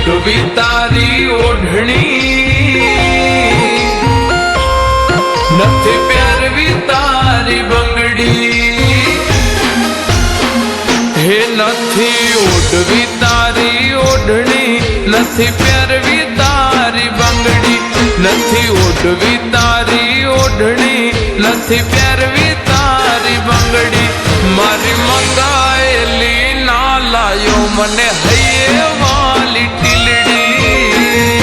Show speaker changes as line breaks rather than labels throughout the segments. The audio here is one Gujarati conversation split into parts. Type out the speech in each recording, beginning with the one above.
ઓઢવી તારી ઓઢણી નથી પહેરવી તારી બંગડી હે નથી ઓઢવી તારી ઓઢણી નથી પહેરવી તારી બંગડી નથી ઓઢવી તારી ઓઢણી નથી પહેરવી તારી બંગડી મારી મંગાયેલી ના લાયો મને હૈયે વાલી ટીલડી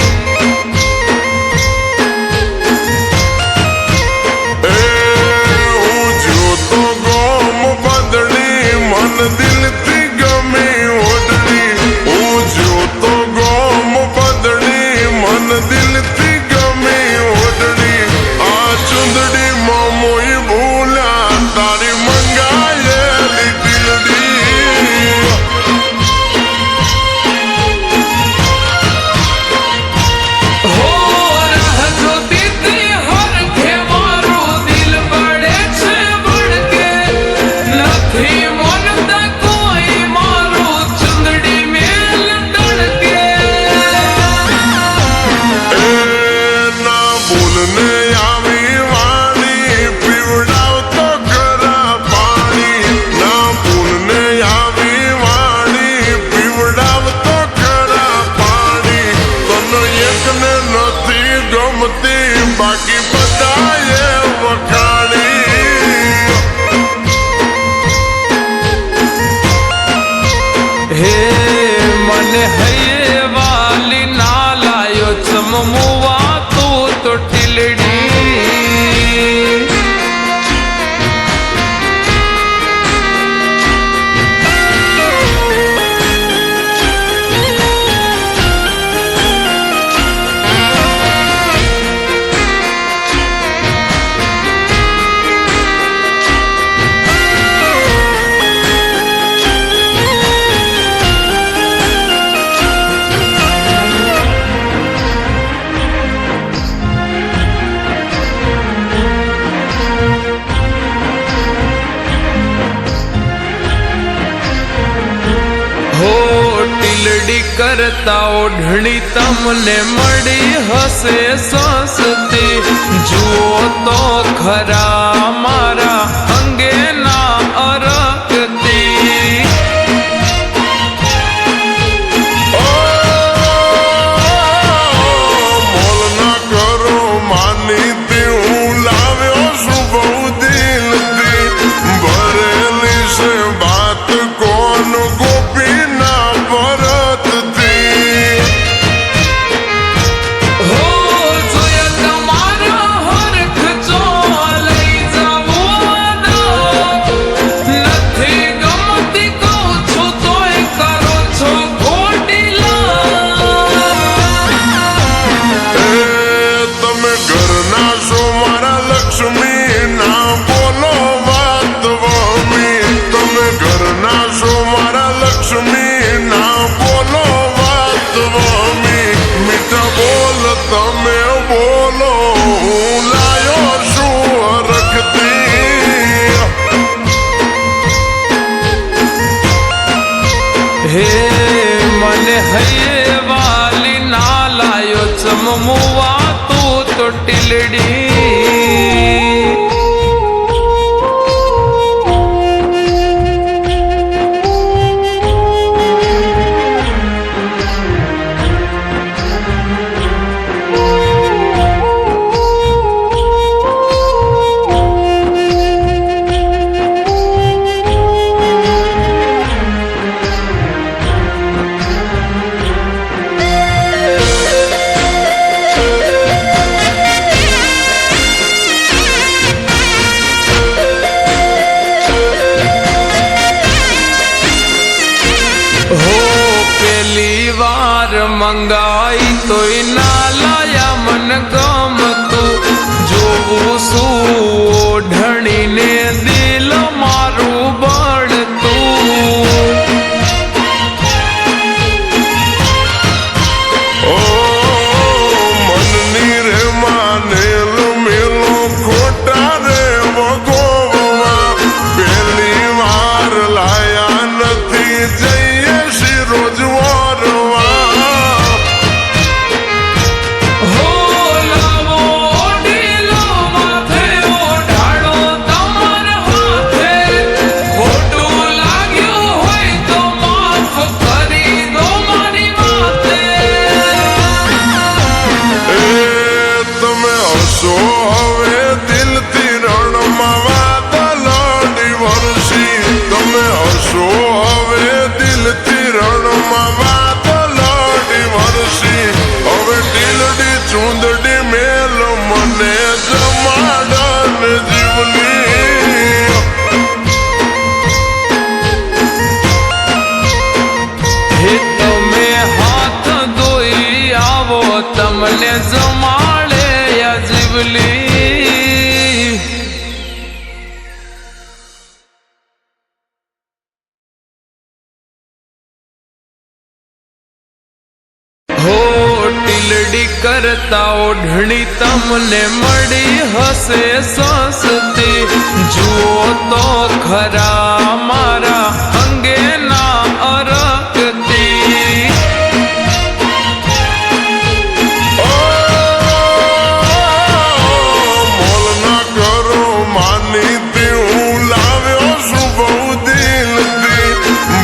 હું જોતો ગોમ બદલી મન દિલથી ગમે ઓઢણી હું જોતો ગોમ બદલી મન દિલથી ગમે ઓઢણી આ ચુંદડી માં મોઈ ભૂલ્યા તારી મંગાયેલી ટીલડી
હો રાહ જોતી તી હરખે મારું દિલ બળે છે બળકે નથી મનતા કોઈ મારું ચુંદડી મેલ ડળકે
ના ભૂલને આવી વાણી પીવડાવતો ખરા પાણી ના ભૂલને આવી વાણી પીવડાવતો ખરા પાણી તને એકને નથી ગમતી બાકી બધાએ વખાણી
હે મને હૈયે વાલી ના લાયો ચમમુવા તું તો ટીલડી હો ટીલડી કરતા ઓઢણી તમને મળી હશે સસ્તી જુઓ તો ખરા મારા અંગે ના અરકતી
મોલ ના કરો માનીતી હું લાવ્યો છું બહુ દિલથી ભરેલી છે બાત કોણ ગોપી ના ભરતથી
હો જોયા તમારા હરખ જો લઈ જાવું નથી ગમતી કહું છું તોય કરો છો ખોટી
તમે ઘરના છો મારા લક્ષ્મી ના બોલો વાત વમી તમે ઘરના છો મારા લક્ષ્મી ના બોલો વાત વમી મીઠા બોલ તમે બોલો હું લાયો છું હરખતી
હે મને હૈયે વાલી ના લાયો ચમમુવા તું તો ટીલડી હો પેલી વાર મંગાઈ તોય ના લાયા મન ગમતું જોવું શું ઓઢણીને દિલ મારું બળતું
ઓ મનની રે માનેલ મેલો ખોટા રે વગોવા પહેલી વાર લાયા નથી જઈએ શિરોજ વરવા
ઓઢણી કરતા ઓઢણી તમને મળી હશે સસ્તી જુઓ તો ખરા મારા અંગેના અરકતી
મોલ ના કરો માનીતી હું લાવ્યો છું બહુ દિલથી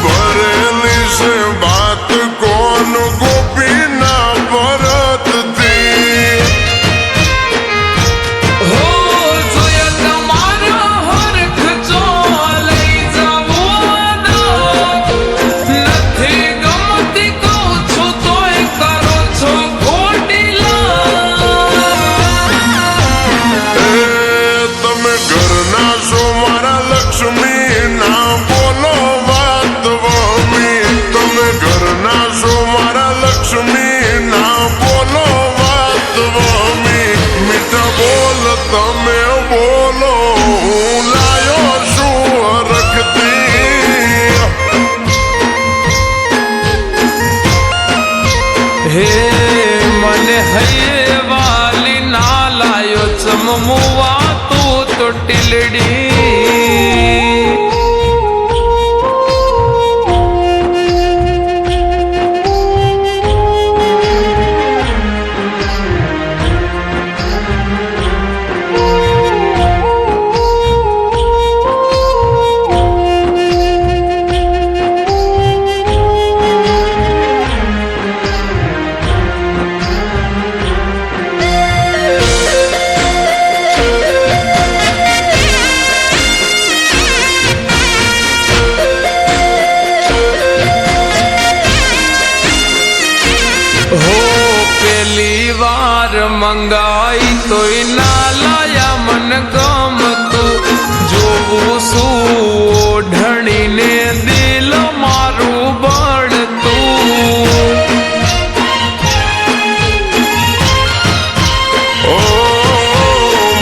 ભરેલી છે વાત કોણ ગોપી ના ભરતથી
હો જોયા તમારા હરખ જો લઈ જાવું નથી ગમતી કહું છું તોય કરો છો ખોટી
તમે ઘરના છો મારા લક્ષ્મી ના બોલો વાત વમી તમે ઘરના છો મારા લક્ષ્મી ના બોલો વાત વમી મીઠા બોલ તમે બોલો હું લાયો છું હરખતી
હે મને હૈયે વાલી ના લાયો ચમમુવા તું તો ટીલડી હો પેલી વાર મંગાઈ તોય ના લાયા મન ગમતું જોવું શું ઓઢણીને દિલ મારું બળતું
ઓ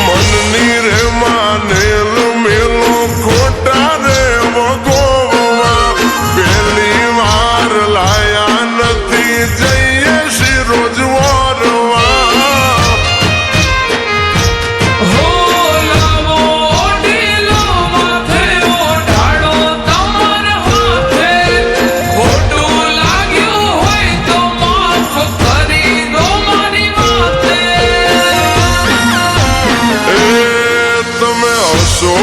મનની રે માનેલ મેલો ખોટા રે વગોવા પેલી વાર લાયા નથી જઈએ શી રોજ વરવા
હો લાવો ઢીલો માથે ઓઢાડો તમાર હાથે ખોટું લાગ્યું હોય તો માફ કરી દો મારી વાતે
એ તમે હસો